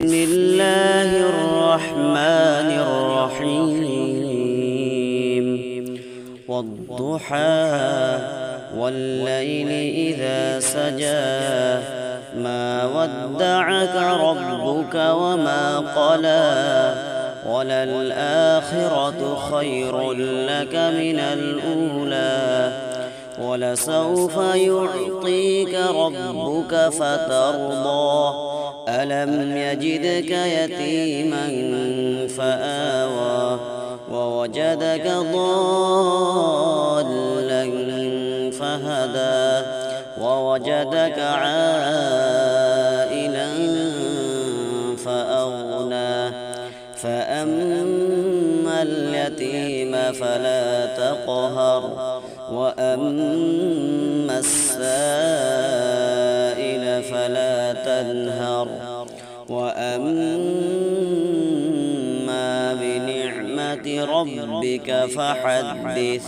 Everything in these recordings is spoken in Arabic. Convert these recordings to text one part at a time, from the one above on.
بسم الله الرحمن الرحيم والضحى والليل إذا سجى ما ودعك ربك وما قلى وللآخرة خير لك من الأولى ولسوف يعطيك ربك فترضى ألم يجدك يتيما فآوى ووجدك ضالا فهدى ووجدك عائلا فأغنى فأما اليتيم فلا تقهر وأما السائل فلا تنهر وأما بنعمة ربك فحدث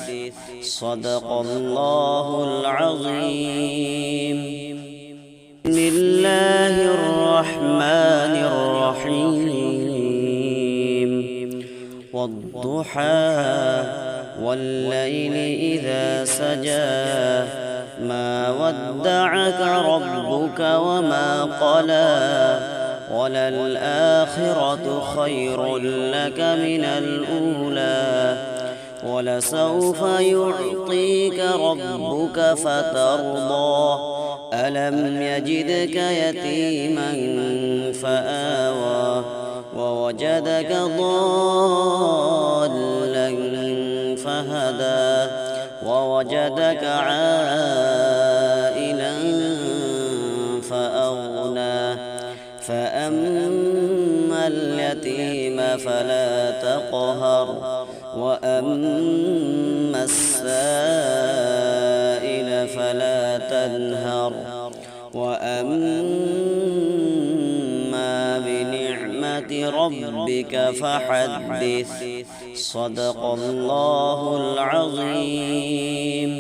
صدق الله العظيم. بسم الله الرحمن الرحيم والضحى والليل إذا سجى ما ودعك ربك وما قلى وللآخرة خير لك من الأولى ولسوف يعطيك ربك فترضى ألم يجدك يتيما فآوى ووجدك ضالا فهدى ووجدك عائلا فأغنى فأما اليتيم فلا تقهر وأما السائل فلا تنهر وأما بنعمة ربك فحدث صدق الله العظيم.